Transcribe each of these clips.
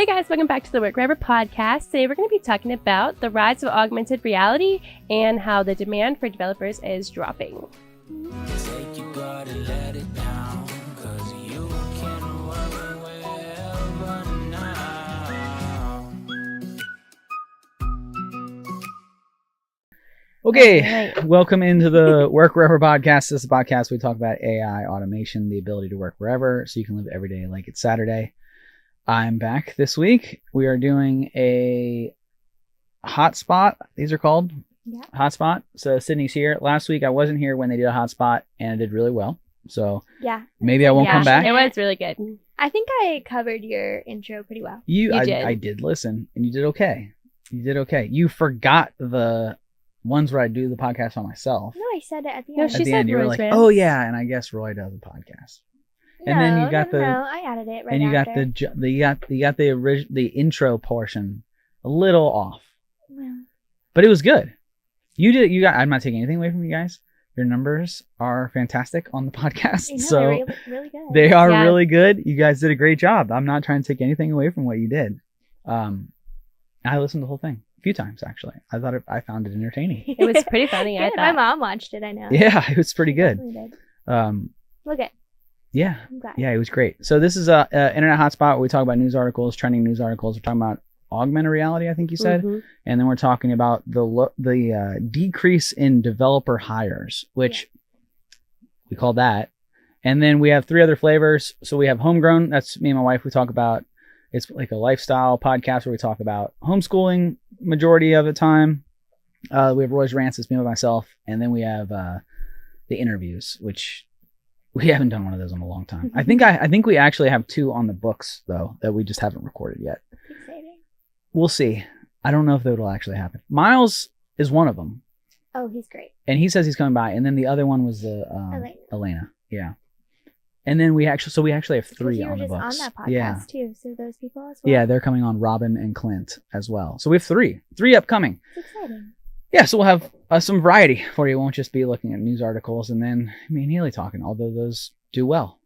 Hey guys, welcome back to the Work Wherever podcast. Today we're going to be talking about the rise of augmented reality and how the demand for developers is dropping. Okay, welcome into the Work Wherever podcast. This is a podcast where we talk about AI, automation, the ability to work wherever so you can live every day like it's Saturday. I'm back this week. We are doing a hotspot. These are called hotspot. So Sydney's here. Last week I wasn't here when they did a hotspot and it did really well. So maybe I won't come back. It was really good. I think I covered your intro pretty well. You did. I did listen and you did okay. You forgot the ones where I do the podcast on myself. No, I said it at the No, end. she At the said end, you were like, Rose "Oh yeah," and I guess Roy does a podcast. And then you got I added it right and you after. got the intro portion a little off, Well, but it was good. You got. I'm not taking anything away from you guys. Your numbers are fantastic on the podcast, I know, so they're really, really good. they are Yeah. really good. You guys did a great job. I'm not trying to take anything away from what you did. I listened to the whole thing a few times actually. I found it entertaining. It was pretty funny, I Good. My thought. mom watched it, I know. Yeah, it was pretty good. Definitely did. Look it. Yeah. I'm glad. Yeah, it was great. So this is a internet hotspot where we talk about news articles, trending news articles. We're talking about augmented reality, I think you said, Mhm. and then we're talking about the decrease in developer hires, which we call that. And then we have 3 other flavors. So we have homegrown. That's me and my wife. We talk about. It's like a lifestyle podcast where we talk about homeschooling majority of the time. We have Roy's Rants. It's me and myself, and then we have the interviews, which. We haven't done one of those in a long time. I think we actually have 2 on the books though that we just haven't recorded yet. Exciting. We'll see. I don't know if that will actually happen. Miles is one of them, Oh, he's great. and he says he's coming by. And then the other one was the Elena. Yeah. And then we actually have 3 You were on the just books. on that podcast Yeah. too, so those people as well. Yeah, they're coming on, Robin and Clint as well. So we have 3 upcoming. It's exciting. Yeah, so we'll have some variety for you. It won't just be looking at news articles and then me and Haley talking, although those do well.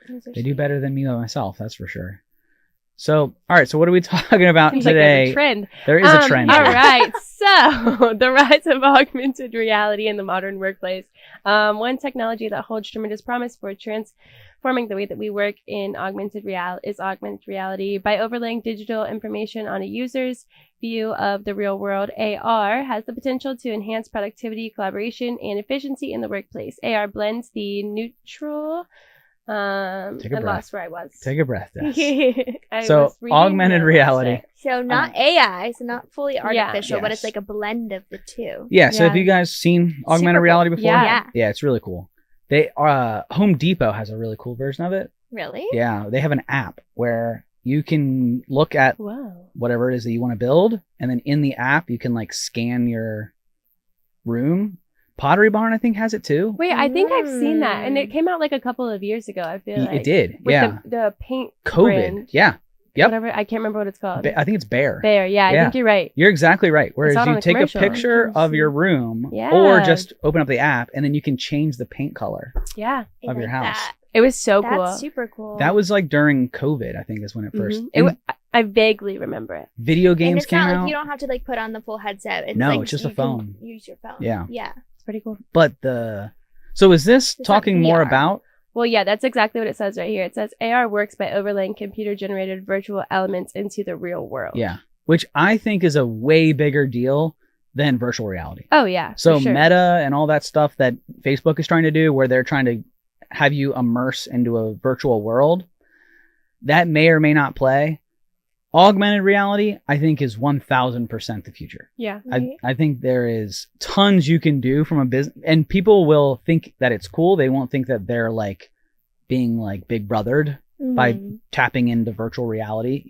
Those are They do sweet. better than me or myself, that's for sure. So, all right, so what are we talking about Seems like there's today? a trend. There is a trend. All here. right, so the rise of augmented reality in the modern workplace. One technology that holds tremendous promise for transforming the way that we work in augmented reality. By overlaying digital information on a user's view of the real world, AR has the potential to enhance productivity, collaboration, and efficiency in the workplace. AR blends the neutral. Take a I breath. lost where I was. Take a breath, Des. I So, was reading augmented and I lost reality. it. So not AI, so not fully artificial, but Yes. it's like a blend of the 2. Yeah, so have Yeah. you guys seen augmented Super reality cool. before? Yeah. Yeah, it's really cool. They Home Depot has a really cool version of it. Really? Yeah, they have an app where you can look at Whoa. whatever it is that you want to build, and then in the app you can like scan your room. Pottery Barn, I think, has it too. Wait, I think I've seen that, and it came out like a couple of years ago. I feel like It did. with Yeah. the paint COVID. brand, Yeah. Yep. whatever. I can't remember what it's called. I think it's Bear. Bear. Yeah, I Yeah. think you're right. You're exactly right. Whereas out on you a take a commercial. picture of your room Yeah. or just open up the app and then you can change the paint color Yeah, I of your like house. that. it was so That's cool. super cool. That was like during COVID, I think is when it first. Mhm. and I vaguely remember it. video and games it's came not out. like you don't have to like put on the full headset. It's No, like it's just a you can phone. Use your phone. Yeah. Yeah. It's pretty cool. But so is this It's talking like more VR. about? Well, yeah, that's exactly what it says right here. It says AR works by overlaying computer-generated virtual elements into the real world. Yeah, which I think is a way bigger deal than virtual reality. Oh yeah. So for sure. Meta and all that stuff that Facebook is trying to do, where they're trying to have you immerse into a virtual world, that may or may not play. Augmented reality, I think, is 1000% the future. Yeah. Right. I think there is tons you can do from a business, and people will think that it's cool. They won't think that they're like being like big brothered by Mhm. tapping into virtual reality,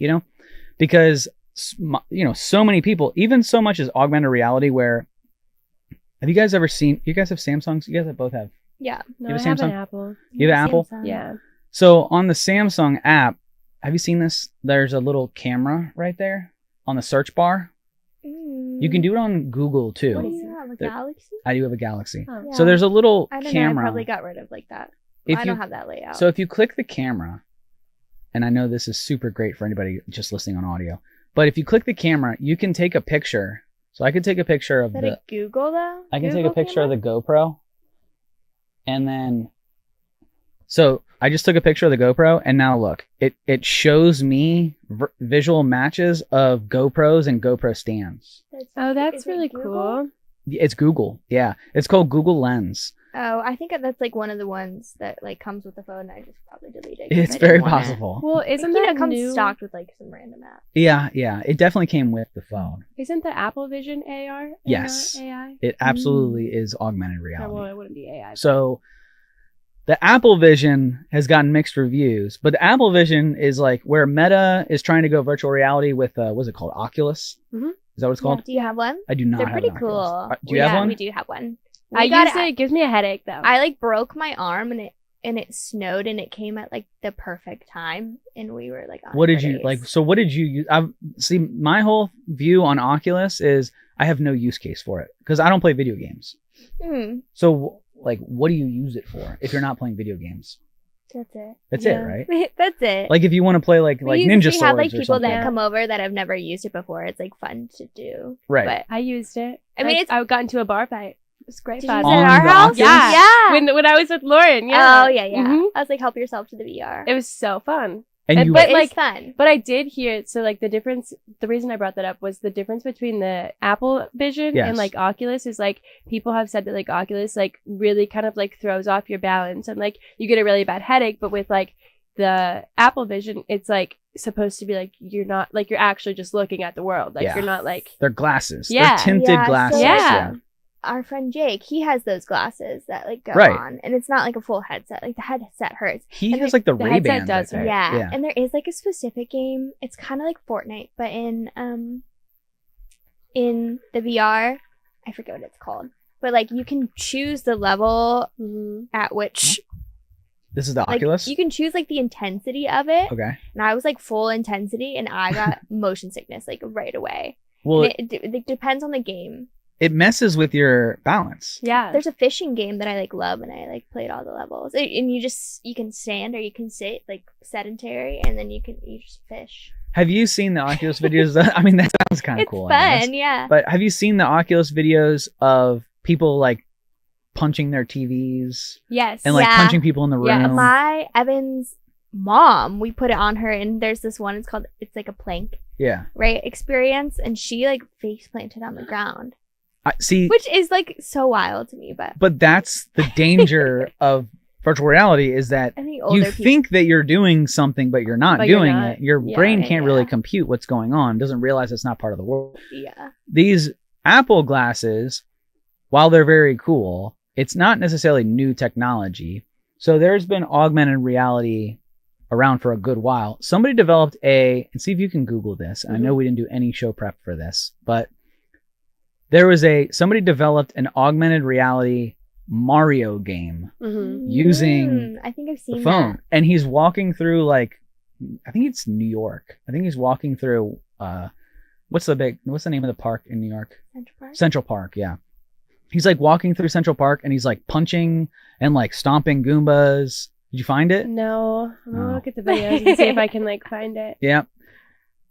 because so many people, even so much as augmented reality, where have you guys ever seen, you guys have Samsungs? You guys both have. Yeah. No, You I have a have an Samsung? Apple. You have an Apple? Samsung. Yeah. So on the Samsung app, have you seen this? There's a little camera right there on the search bar. You can do it on Google too. What do you have? A There- Galaxy? I do have a Galaxy. Oh. Yeah. So there's a little I don't know. I camera. probably got rid of like that. If I you- don't have that layout. So if you click the camera, and I know this is super great for anybody just listening on audio, but if you click the camera, you can take a picture. So I could take a picture of Is that a Google though? I can take Google a picture camera? of the GoPro, and then, so I just took a picture of the GoPro, and now look, it shows me visual matches of GoPros and GoPro stands. That's Is it really Google? cool. It's Google, yeah. It's called Google Lens. Oh, I think that's like one of the ones that like comes with the phone. I just probably deleted. 'cause It's I very didn't wanna- possible. Well, Like, isn't you know, that it comes new? stocked with like some random app. Yeah, it definitely came with the phone. Isn't the Apple Vision AR? and Yes. not AI? It absolutely is augmented Oh, reality. well, it wouldn't be AI. So the Apple Vision has gotten mixed reviews, but the Apple Vision is like where Meta is trying to go virtual reality with what's it called? Oculus? Mhm. Is that what it's Yeah, called? do you have one? I do not They're have pretty an cool. Oculus. Do you have one? We do have one. I We got used it. It gives me a headache though. I like broke my arm and it snowed and it came at like the perfect time and we were like on What did for you days. like? So what did you use? See, my whole view on Oculus is I have no use case for it because I don't play video games. So like, what do you use it for if you're not playing video games? That's it. That's Yeah. it, right? That's it. Like if you want to play like we Ninja usually Swords have like or people something. that come over that have never used it before. It's like fun to do. Right. But I used it. I mean, I got into a bar fight. It was great did you fun. use it On at our the house? Oculus? Yeah. Yeah. When I was with Lauren, yeah. Oh yeah, yeah. Mhm. I was like, help yourself to the VR. It was so fun. and you but It like- is fun. But I did hear, so like the difference, the reason I brought that up was the difference between the Apple Vision Yes. and like Oculus is like, people have said that like Oculus like really kind of like throws off your balance and like you get a really bad headache. But with like the Apple Vision, it's like supposed to be like, you're not like, you're actually just looking at the world. Like Yeah. you're not like, they're glasses. Yeah. They're tinted Yeah, so- glasses. Yeah. Our friend Jake, he has those glasses that like go Right. on, and it's not like a full headset. Like the headset hurts. He And has like the the Ray headset Ban. does hurt. Yeah. And there is like a specific game. It's kind of like Fortnite, but in the VR, I forget what it's called. But like you can choose the level at which This is the like Oculus. you can choose like the intensity of it. Okay. And I was like full intensity, and I got motion sickness like right away. Well, And it depends on the game. it messes with your balance. yeah. There's a fishing game that I like love, and I like played all the levels. And you can stand or you can sit like sedentary, and then you just fish. Have you seen the Oculus videos? I mean, that sounds kind of It's cool. I guess. fun, yeah. But have you seen the Oculus videos of people like punching their TVs yes. and like Yeah. punching people in the room? Yeah, My Evan's mom, we put it on her, and there's this one. It's like a plank, Yeah. right? Experience, and she like face planted on the ground, I see. which is like so wild to me. But That's the danger of virtual reality is that I think you older people. think that you're doing something, but you're not But you're doing not. it. Your Yeah, brain yeah, can't really yeah. compute what's going on, doesn't realize it's not part of the world. Yeah. These Apple glasses, while they're very cool, it's not necessarily new technology. So there's been augmented reality around for a good while. Somebody developed and see if you can Google this. And I know we didn't do any show prep for this, but somebody developed an augmented reality Mario game using I think I've the seen phone. that. And he's walking through like, I think it's New York. I think he's walking through, what's the name of the park in New York? Central Park. Central Park, yeah. He's like walking through Central Park and he's like punching and like stomping Goombas. Did you find it? No. I'm gonna No. look at the videos and see if I can like find it. Yeah.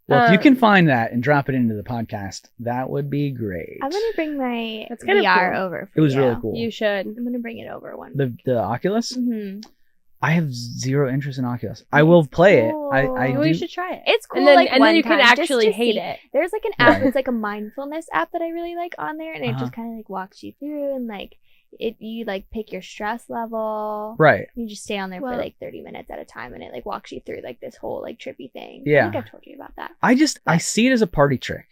Well, if you can Um, find that and drop it into the podcast, that would be great. I'm gonna bring my That's kind of VR cool. over. For It was you. really cool. You should. I'm gonna bring it over one. The Oculus? Mhm. I have zero interest in Oculus. I will play it. I cool. Well, do. you should try it. It's cool. And then, like, and one then you can time, just actually to hate see. it. There's like an app. Right. It's like a mindfulness app that I really like on there, and it Uh-huh. just kind of like walks you through and like you like pick your stress level. Right. You just stay on there Well- for like 30 minutes at a time, and it like walks you through like this whole like trippy thing. Yeah. I think I've told you about that. I see it as a party trick.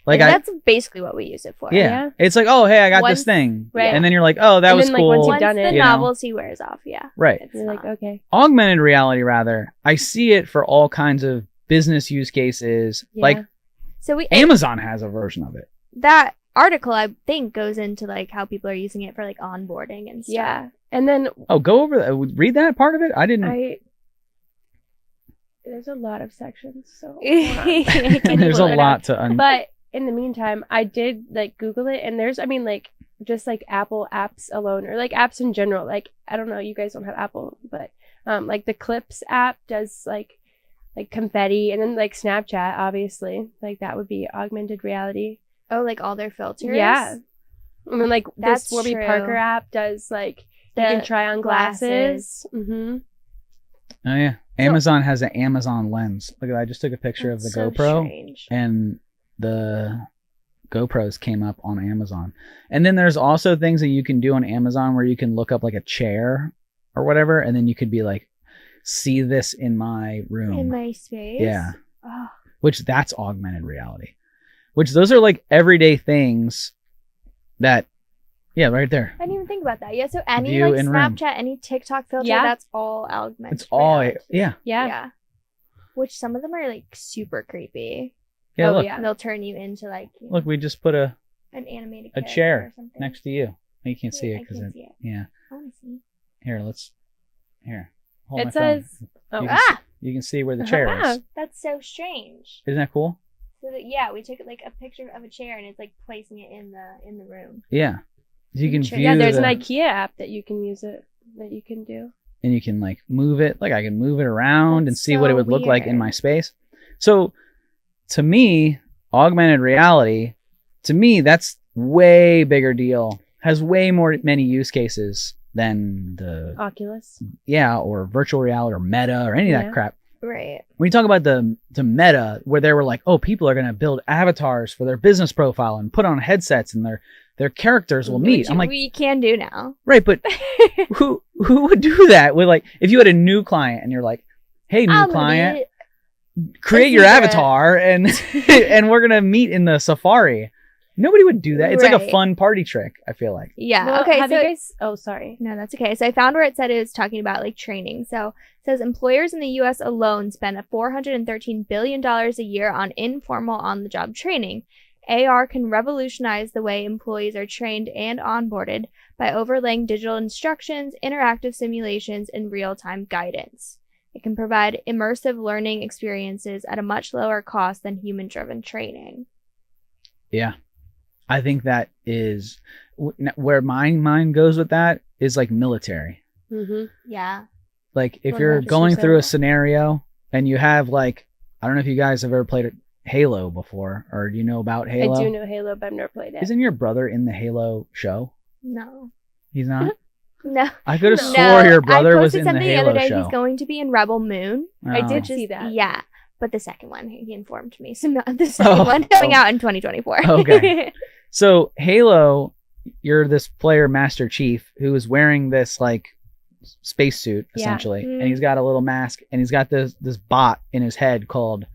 Like And I that's basically what we use it for. yeah. Yeah. It's like, oh hey, I got Once- this thing. Right. And then you're like, oh, that And was then, like, cool. once you've Once done the it, you know. novelty wears off, yeah. Right. It's You're like, not. okay. Augmented reality rather. I see it for all kinds of business use cases. Yeah. Like So Amazon has a version of it. that article I think goes into like how people are using it for like onboarding and stuff. Yeah. And then Oh, go over that. Read that part of it. I didn't. there's a lot of sections, so I can't There's a pull it lot to but in the meantime, I did like Google it, and there's, I mean, like just like Apple apps alone, or like apps in general. Like I don't know, you guys don't have Apple, but like the Clips app does like like confetti, and then like Snapchat, obviously, like that would be augmented reality. Oh, like all their filters? Yeah. And then like That's this Warby true. Parker app does like you can try on glasses. Mm-hmm. Oh yeah, Amazon has an Amazon lens. Look at that! I just took a picture of the That's so GoPro, strange. and the GoPros came up on Amazon. And then there's also things that you can do on Amazon where you can look up like a chair or whatever, and then you could be like, see this in my room. In my space? Yeah. Oh. Which that's augmented reality. Which those are like everyday things that, yeah, right there. I didn't even think about that. Yeah, so any View like in room. Snapchat, any TikTok filter, Yeah. that's all augmented. It's all, reality. yeah. Yeah. Which some of them are like super creepy. Yeah, Oh, look. yeah. And they'll turn you into like Look, we just put an animated a character chair or something. next to you. You can't see Yeah, it I because can't see it. yeah. I want to see. Here. Hold my It phone. says, oh, You can, you can see where the chair Ah. is. That's so strange. Isn't that cool? So that yeah, we took like a picture of a chair and it's like placing it in the room. Yeah. You can Sure. view yeah, there's the, an IKEA app that you can use it, that you can do. and you can like move it. Like I can move it around and That's see what it so would look like in weird. my space. So to me, augmented reality, to me, that's way bigger deal. Has way many use cases than the Oculus. or virtual reality or meta or any of that Yeah. crap. Right. When you talk about the meta, where they were like, oh, people are going to build avatars for their business profile and put on headsets and their characters will meet. Which I'm like, we can do now. right, but who would do that? With like, if you had a new client and you're like, hey, new I'm gonna client, be- create your secret. avatar and and we're gonna meet in the Safari. Nobody would do that. It's like a Right. fun party trick, I feel like. Yeah. Well, okay. have So you guys? Oh, sorry. no, that's okay. So I found where it said it was talking about like training. So it says employers in the U.S. alone spend $413 billion a year on informal on-the-job training. AR can revolutionize the way employees are trained and onboarded by overlaying digital instructions, interactive simulations, and real-time guidance. It can provide immersive learning experiences at a much lower cost than human-driven training. Yeah. I think that is where my mind goes with that is like military. Mm-hmm. Yeah. Like if you're 100%. going through a scenario and you have like, I don't know if you guys have ever played Halo before, or do you know about Halo? I do know Halo, but I've never played it. Isn't your brother in the Halo show? No. He's not? No. I could have No. swore your brother I was posted in the something Halo other day. show. He's going to be in Rebel Moon. I Oh. did Which is- see that. Yeah. But the second one, he informed me. So not the second Oh. one coming out in 2024. Okay. So Halo, you're this player Master Chief who is wearing this like spacesuit Yeah. essentially, Mm. and he's got a little mask, and he's got this bot in his head called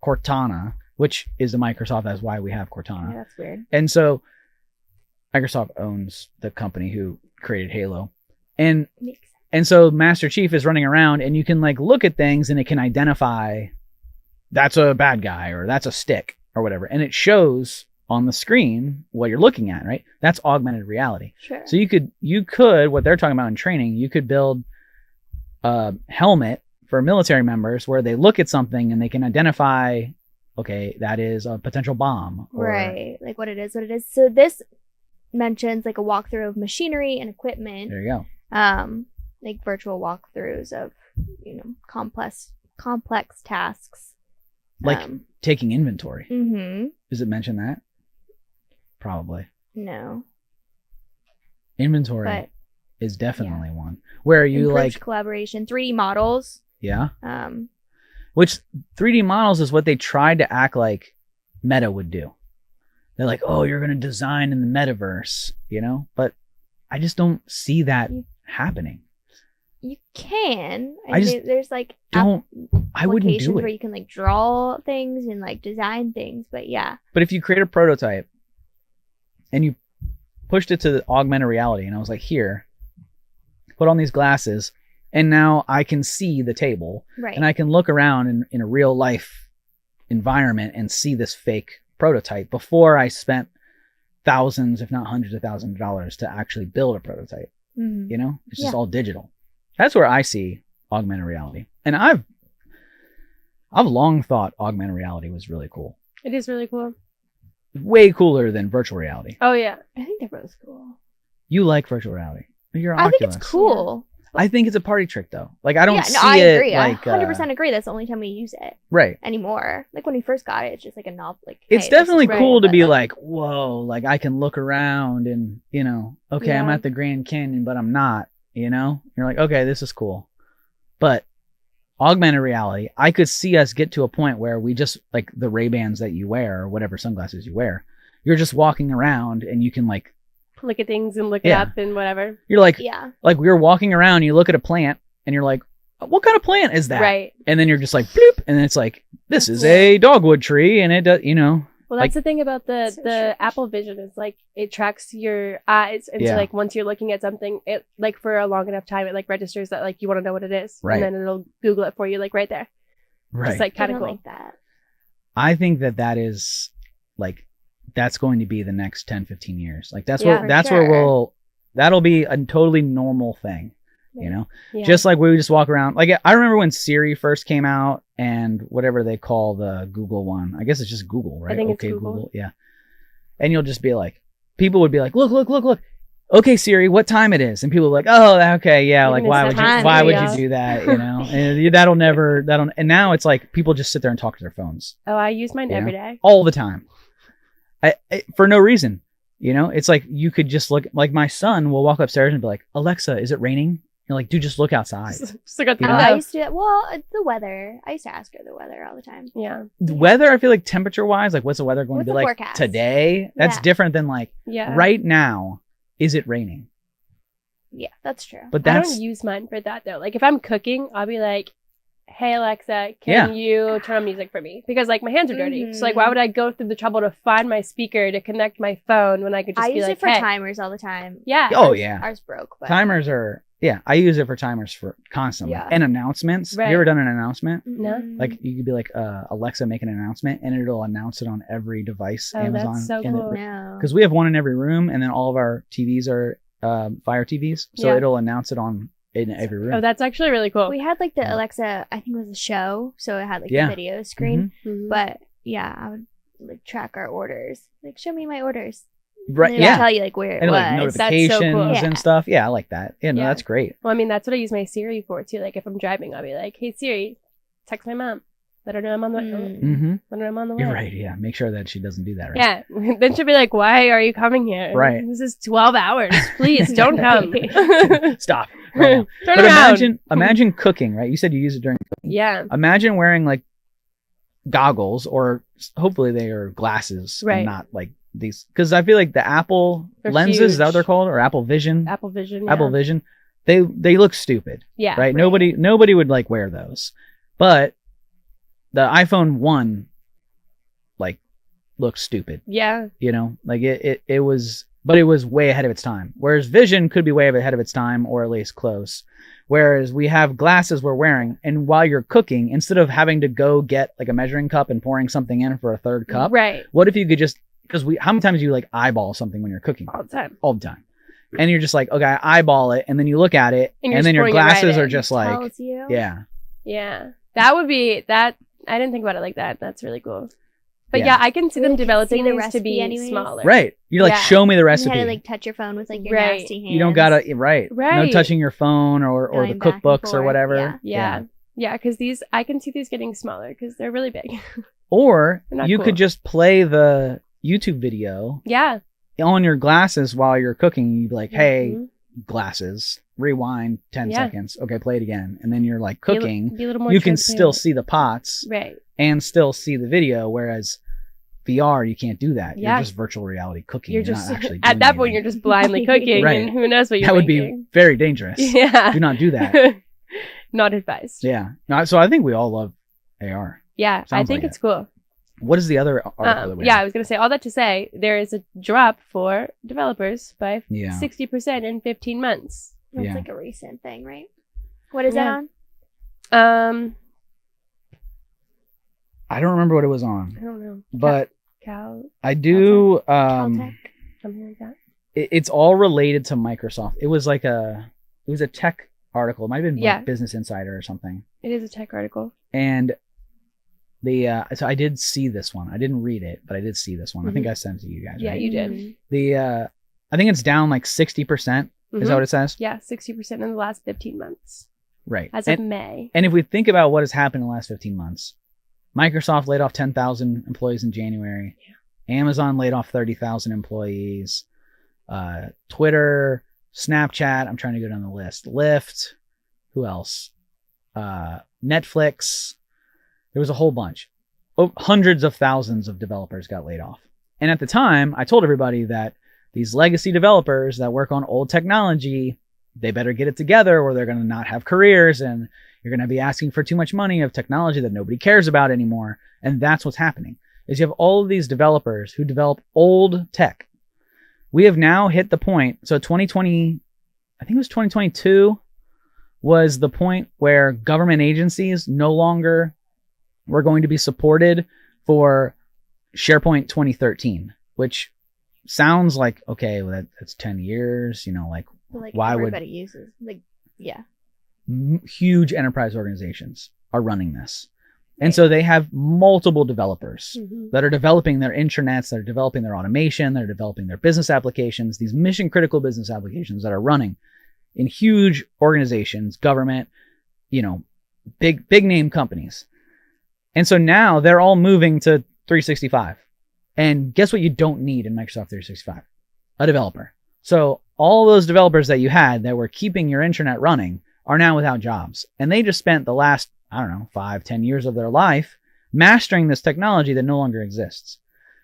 Cortana, which is the Microsoft. That's why we have Cortana. Yeah, that's weird. And so Microsoft owns the company who created Halo, and Makes sense. and so Master Chief is running around, and you can like look at things, and it can identify that's a bad guy or that's a stick or whatever, and it shows on the screen what you're looking at, right? That's augmented reality. Sure. So you could what they're talking about in training, you could build a helmet for military members where they look at something and they can identify, okay, that is a potential bomb. Or, Right. Like what it is. So this mentions like a walkthrough of machinery and equipment. There you go. Like virtual walkthroughs of, complex tasks. Like taking inventory. Mm-hmm. Does it mention that? Probably. No. Inventory But is definitely one. Where you improved like, collaboration, 3D models. yeah. Um, Which 3D models is what they tried to act like Meta would do. They're like, oh, you're going to design in the metaverse, But I just don't see that happening. you can. I just there's like I wouldn't applications do where it. you can like draw things and like design things, but yeah. But if you create a prototype and you pushed it to the augmented reality, and I was like, here, put on these glasses, and now I can see the table, Right. and I can look around in a real life environment and see this fake prototype before I spent thousands, if not hundreds of thousands of dollars to actually build a prototype. Mhm. It's just Yeah. all digital. That's where I see augmented reality. And I've long thought augmented reality was really cool. It is really cool. Way cooler than virtual reality. Oh yeah. I think they're both cool. You like virtual reality. You're I think Oculus. it's cool. I think it's a party trick though. Like I don't see I agree. it like 100% agree. That's the only time we use it right anymore. Like when we first got it, it's just like a knob. Like it's hey, definitely this is cool to but, be like, like, whoa, like I can look around and okay, I'm Yeah. at the Grand Canyon, but I'm not. You're like, okay, this is cool. But augmented reality, I could see us get to a point where we just like the Ray-Bans that you wear or whatever sunglasses you wear. You're just walking around and you can like Look at things and look it Yeah. up and whatever. you're like yeah. like we're walking around, you look at a plant and you're like, what kind of plant is that? Right. And then you're just like bloop, and then it's like, this That's is cool. a dogwood tree, and it does, Well, that's Like- the thing about the So strange. Apple Vision is like it tracks your eyes, and Yeah. so like once you're looking at something, it like for a long enough time, it like registers that like you want to know what it is, Right. and then it'll Google it for you like right there. right. It's like I kind of don't cool. like that. I think that is like that's going to be the next 10, 15 years. Like that's Yeah, where for sure. that'll be a totally normal thing, Yeah. Just like we would just walk around. Like I remember when Siri first came out and whatever they call the Google one. I guess it's just Google, right? think it's okay, Google. Yeah. And you'll just be like, people would be like, look. Okay, Siri, what time it is? And people are like, oh, okay, yeah. You're Like, gonna why set would you? time, Why would yeah. you do that? And that'll never. And now it's like people just sit there and talk to their phones Oh, I use mine Yeah. every day. all the time, for no reason. It's like you could just look. Like my son will walk upstairs and be like, Alexa, is it raining? You're like, dude, just look outside. Just look at the You know? I window. used to do that. Well, it's the weather. I used to ask her the weather all the time. Yeah. The weather, I feel like temperature wise, like what's the weather going What's to be the like forecast? today? That's Yeah. different than like Yeah. right now. Is it raining? Yeah, that's true. But I that's don't use mine for that though. Like if I'm cooking, I'll be like, "Hey Alexa, Yeah. can you turn on music for me?" Because like my hands are dirty, so like Mhm. why would I go through the trouble to find my speaker to connect my phone when I could just I be use like, it for "Hey, timers all the time. yeah, Oh, Ours- yeah. Ours broke, but timers are. Yeah, I use it for timers for constantly Yeah. and announcements. Have Right. you ever done an announcement? No. Mm-mm. Like you could be like, Alexa, make an announcement, and it'll announce it on every device. Oh, Amazon, that's so cool. no. because we have one in every room, and then all of our TVs are Fire TVs, so Yeah. it'll announce it in every room. Oh, that's actually really cool." We had like the Yeah. Alexa, I think it was a show, so it had like Yeah. the video screen. Mhm. But yeah, I would like track our orders. Like, show me my orders. Right? And it'll Yeah, tell you like where it and was. like That's so notifications cool. Yeah. and stuff. Yeah, I like that. Yeah, no, Yeah. that's great. Well, I mean, that's what I use my Siri for too. Like if I'm driving, I'll be like, "Hey Siri, text my mom. Let her know I'm on the Mm. let her know I'm on the way." You're right. Yeah, make sure that she doesn't do that. Right? Yeah. Then she'll be like, "Why are you coming here? Right. This is 12 hours. Please don't come." Stop. Right now. Turn But around. imagine cooking. Right? You said you use it during. Yeah. Imagine wearing like goggles, or hopefully they are glasses, Right. and not like these. Because I feel like the Apple They're lenses, is that what they're huge. called, or Apple Vision? Apple Vision. Apple yeah. Vision. They look stupid, Yeah. right? Nobody would like wear those, but the iPhone 1 like looks stupid. Yeah. Like it was, but it was way ahead of its time. Whereas Vision could be way ahead of its time, or at least close. Whereas we have glasses we're wearing, and while you're cooking, instead of having to go get like a measuring cup and pouring something in for a third cup, Right. what if you could just, because how many times do you like eyeball something when you're cooking? All the time. All the time. And you're just like, okay, I eyeball it, and then you look at it, And and, you're then your pouring it right glasses are in. just like, Tells you. yeah. Yeah. That would be that. I didn't think about it like that. That's really cool. But Yeah. yeah, I can see Really them can developing see the these to recipe be anyways. smaller. Right. You're like, Yeah. show me the You recipe. had to like touch your phone with like your Right. nasty hands. You don't gotta, right. No Right. touching your phone or the Going back and cookbooks or forth, whatever. yeah. Yeah. Yeah, because these, I can see these getting smaller because they're really big. Or They're not you cool. could just play the YouTube video Yeah. on your glasses while you're cooking. You'd be like, hey, Mhm. glasses, rewind 10 Yeah. seconds. Okay, play it again. And then you're like Be a li- cooking. be a little more You can still transparent. see the pots Right. and still see the video. Whereas VR, you can't do that. Yeah. You're just virtual reality cooking. You're You're just not actually at doing that point anything. you're just blindly cooking, Right. and who knows what you're That would be making. very dangerous. Yeah. Do not do that. Not advised. Yeah. No, so I think we all love AR. Yeah, I Sounds think like it's cool. What is the other article that we Yeah, I have? was gonna say all that to say there is a drop for developers by Yeah. 60% in 15 months. That's Yeah. like a recent thing, right? What is Yeah. that on? I don't remember what it was on, I don't know. but Cal, I do. Caltech. something like that. It's all related to Microsoft. It was a tech article. It might have been Yeah. like Business Insider or something. It is a tech article. And so I did see this one. I didn't read it, but I did see this one. I think I sent it to you guys. Yeah, right? you did. I think it's down like 60% Is that what it says? Yeah, 60% in the last 15 months Right. as of May. And if we think about what has happened in the last 15 months, Microsoft laid off 10,000 employees in January. Yeah. Amazon laid off 30,000 employees. Twitter, Snapchat, I'm trying to go down the list. Lyft, who else? Netflix. There was a whole bunch. Hundreds of thousands of developers got laid off. And at the time, I told everybody that these legacy developers that work on old technology, they better get it together or they're going to not have careers and you're going to be asking for too much money of technology that nobody cares about anymore. And that's what's happening, is you have all of these developers who develop old tech. We have now hit the point. So 2020, I think it was 2022, was the point where government agencies no longer were going to be supported for SharePoint 2013, which sounds like, okay, well, that's 10 years, like why everybody uses, yeah. Huge enterprise organizations are running this. Right. And so they have multiple developers that are developing their intranets, that are developing their automation, that are developing their business applications, these mission critical business applications that are running in huge organizations, government, big name companies. And so now they're all moving to 365. And guess what you don't need in Microsoft 365? A developer. So all those developers that you had that were keeping your intranet running are now without jobs. And they just spent the last, 5-10 years of their life mastering this technology that no longer exists.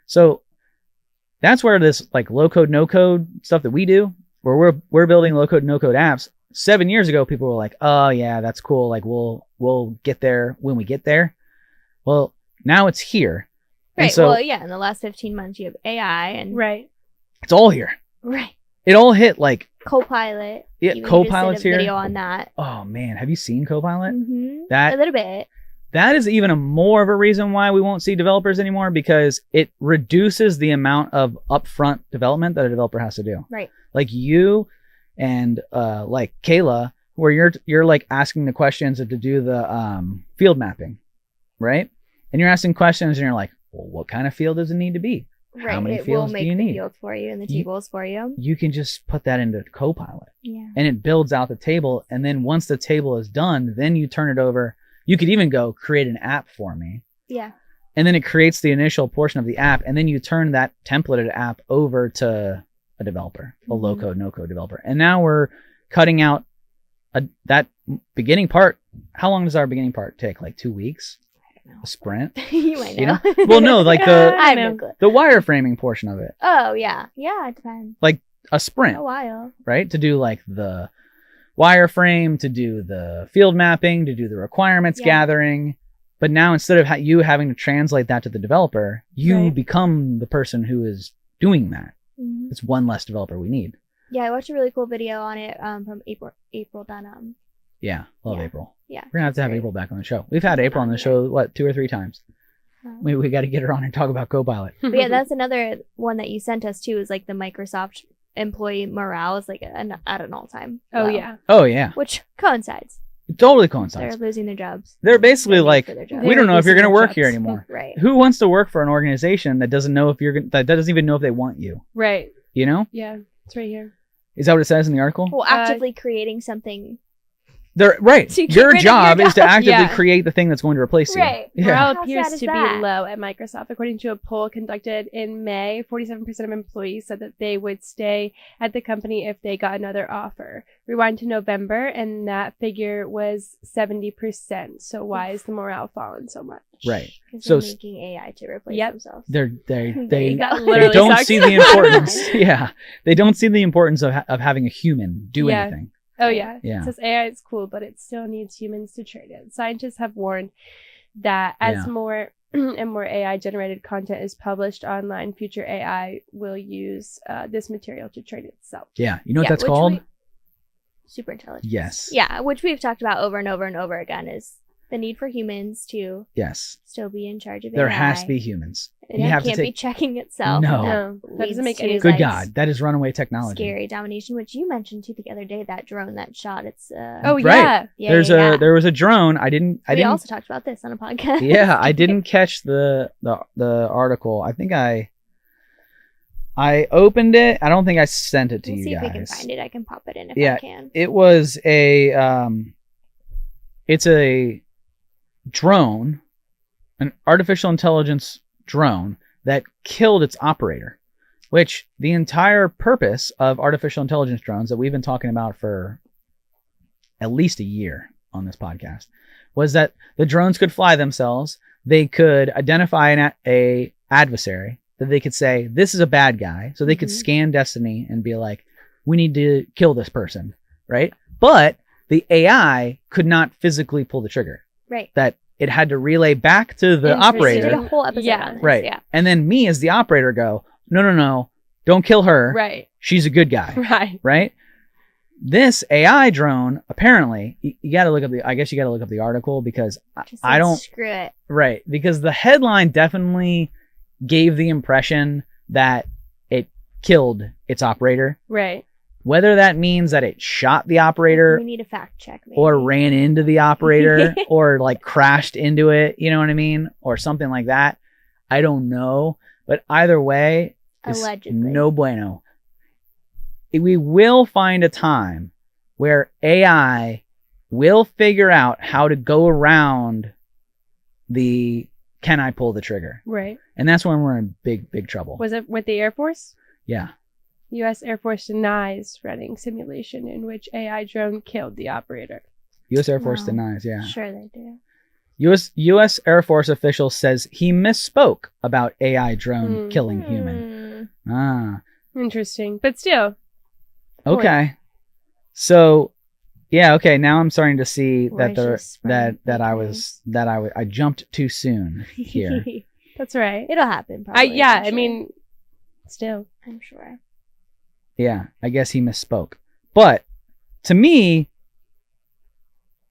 So that's where this low code, no code stuff that we do, where we're building low code, no code apps. 7 years ago, people were like, oh yeah, that's cool. We'll get there when we get there. Well, now it's here. Right. And so, in the last 15 months, you have AI and it's all here. Right. It all hit Copilot. Yeah, Copilot's here. Video on that. Oh man, have you seen Copilot? Mm-hmm. A little bit. That is even more of a reason why we won't see developers anymore, because it reduces the amount of upfront development that a developer has to do. Right. Like you and Kayla, where you're asking the questions to do the field mapping, right? And you're asking questions and you're like, well, what kind of field does it need to be? Right. How many it fields will make do you the need? fields for you and the tables for you. You can just put that into Copilot. Yeah. And it builds out the table. And then once the table is done, then you turn it over. You could even go create an app for me. Yeah. And then it creates the initial portion of the app. And then you turn that templated app over to a developer, a low code, no code developer. And now we're cutting out that beginning part. How long does our beginning part take? 2 weeks? A sprint? You might know. Well, no, the wireframing portion of it. Oh, yeah. Yeah, it depends. A sprint. A while. Right? To do the wireframe, to do the field mapping, to do the requirements gathering. But now instead of you having to translate that to the developer, you become the person who is doing that. Mm-hmm. It's one less developer we need. Yeah, I watched a really cool video on it from April Dunham. Yeah, love April. Yeah. We're going to have April back on the show. We've had April on the show, 2 or 3 times? Maybe we got to get her on and talk about Copilot. But yeah, that's another one that you sent us too, is the Microsoft employee morale is at an all-time low. Oh, yeah. Which coincides. It totally coincides. They're losing their jobs. They're basically we don't know if you're going to work here anymore. Right. Who wants to work for an organization that doesn't know that doesn't even know if they want you? Right. You know? Yeah, it's right here. Is that what it says in the article? Well, actively creating something. They're right. Your job is to actively create the thing that's going to replace you. Right. Yeah. Morale appears to be low at Microsoft. According to a poll conducted in May, 47% of employees said that they would stay at the company if they got another offer. Rewind to November, and that figure was 70%. So why is the morale fallen so much? Right. So they're making AI to replace themselves. They don't see the importance. Yeah. They don't see the importance of having a human do anything. Oh, yeah. It says AI is cool, but it still needs humans to train it. Scientists have warned that as more and more AI-generated content is published online, future AI will use this material to train itself. Yeah. You know what that's called? Super intelligence. Yes. Yeah, which we've talked about over and over and over again, is the need for humans to still be in charge of AI. There has to be humans. It can't be checking itself. No. That doesn't make any sense. Good God. That is runaway technology. Scary domination, which you mentioned too the other day, that drone that shot its... Right. There was a drone. We also talked about this on a podcast. Yeah, I didn't catch the article. I think I I opened it. I don't think I sent it to We'll you see guys. if we can find it. I can pop it in if Yeah. I can. It was it's a drone, an artificial intelligence drone that killed its operator, which the entire purpose of artificial intelligence drones that we've been talking about for at least a year on this podcast was that the drones could fly themselves. They could identify a adversary that they could say, this is a bad guy. So they could scan Destiny and be like, we need to kill this person, right? But the AI could not physically pull the trigger. Right. That it had to relay back to the We did operator. a whole episode Yeah. on this. Right. Yeah. And then me as the operator go, no, don't kill her. Right. She's a good guy. Right. Right? This AI drone, apparently, you got to look up I guess you got to look up the article because Just I like, don't, screw it. right. Because the headline definitely gave the impression that it killed its operator. Right. Whether that means that it shot the operator We need a fact check. Maybe. or ran into the operator or like crashed into it, you know what I mean? Or something like that. I don't know. But either way, it's Allegedly. no bueno. We will find a time where AI will figure out how to go around the can I pull the trigger? Right. And that's when we're in big trouble. Was it with the Air Force? Yeah. U.S. Air Force denies running simulation in which AI drone killed the operator. U.S. Air Force Wow. denies, yeah. Sure they do. U.S. Air Force official says he misspoke about AI drone killing human. Ah, Interesting. But still. okay. So, yeah, okay. Now I'm starting to see that Voices from I jumped too soon here. That's right. It'll happen. Probably, I eventually. mean, still. I'm sure. Yeah, I guess he misspoke. But to me,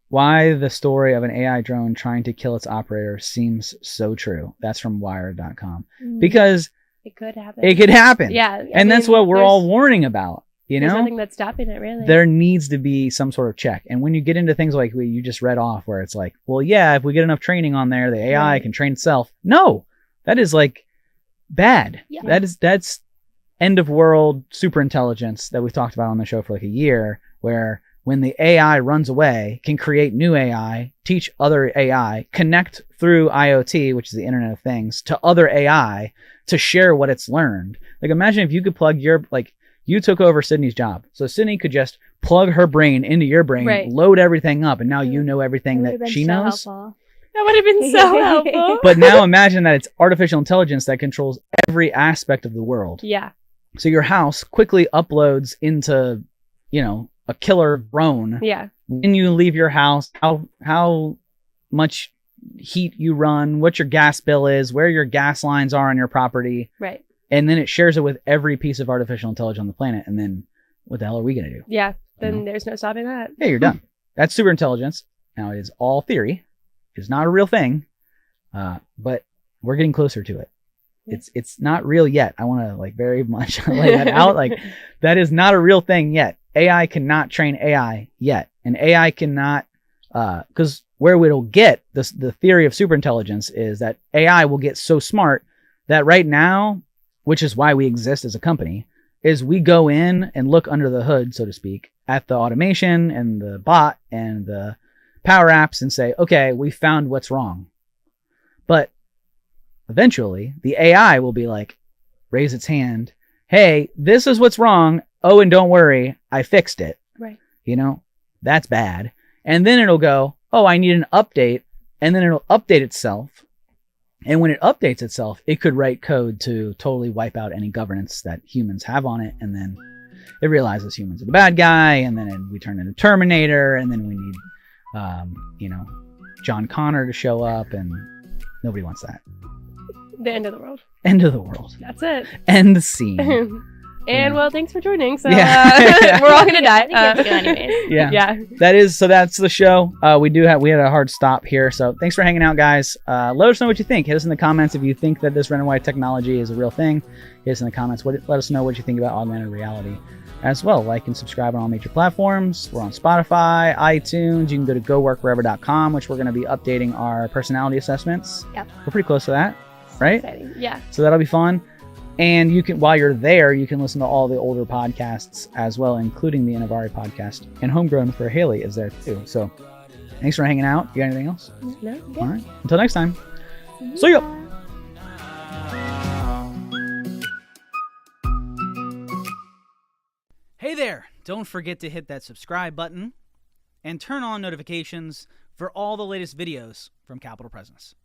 why the story of an AI drone trying to kill its operator seems so true. That's from Wired.com. Because It could happen. it could happen. Yeah. And that's what we're all warning about. You There's know, nothing that's stopping it, really. there needs to be some sort of check. And when you get into things like you just read off, where it's like, well, yeah, if we get enough training on there, the AI Right. can train itself. No, that is like bad. Yeah. That's end of world super intelligence that we've talked about on the show for like a year, where when the AI runs away, can create new AI, teach other AI, connect through IoT, which is the Internet of Things, to other AI to share what it's learned. Like imagine if you could plug you took over Sydney's job. So Sydney could just plug her brain into your brain, Right. load everything up, and now you know everything That would've that been she so knows. helpful. That would have been so helpful. But now imagine that it's artificial intelligence that controls every aspect of the world. Yeah. So your house quickly uploads into, a killer drone. Yeah. When you leave your house, how much heat you run, what your gas bill is, where your gas lines are on your property. Right. And then it shares it with every piece of artificial intelligence on the planet. And then what the hell are we going to do? Yeah. Then No. there's no stopping that. Yeah, you're done. That's super intelligence. Now, it is all theory. It's not a real thing. But we're getting closer to it. Yeah. It's not real yet. I want to very much lay that out. That is not a real thing yet. AI cannot train AI yet. And AI cannot, because where it'll get the theory of super intelligence is that AI will get so smart that right now, which is why we exist as a company, is we go in and look under the hood, so to speak, at the automation and the bot and the power apps and say, okay, we found what's wrong. But eventually the AI will be raise its hand. Hey, this is what's wrong. Oh, and don't worry, I fixed it. Right. That's bad. And then it'll go, oh, I need an update. And then it'll update itself. And when it updates itself, it could write code to totally wipe out any governance that humans have on it. And then it realizes humans are the bad guy. And then we turn into Terminator. And then we need, John Connor to show up. And nobody wants that. The end of the world. End of the world. That's it. End scene. And Yeah. well, thanks for joining. So Yeah. we're all gonna die. I think you have to go anyways. Yeah. Yeah. That's the show. We had a hard stop here. So thanks for hanging out, guys. Let us know what you think. Hit us in the comments if you think that this red and white technology is a real thing. Hit us in the comments. Let us know what you think about augmented reality as well. Like and subscribe on all major platforms. We're on Spotify, iTunes. You can go to goworkwherever.com, which we're going to be updating our personality assessments. Yep. We're pretty close to that, right? Exciting. Yeah. So that'll be fun. And you can, while you're there, you can listen to all the older podcasts as well, including the Inavari podcast. And Homegrown for Haley is there too. So thanks for hanging out. You got anything else? No. All right. Until next time. See ya. Hey there. Don't forget to hit that subscribe button and turn on notifications for all the latest videos from Capital Presence.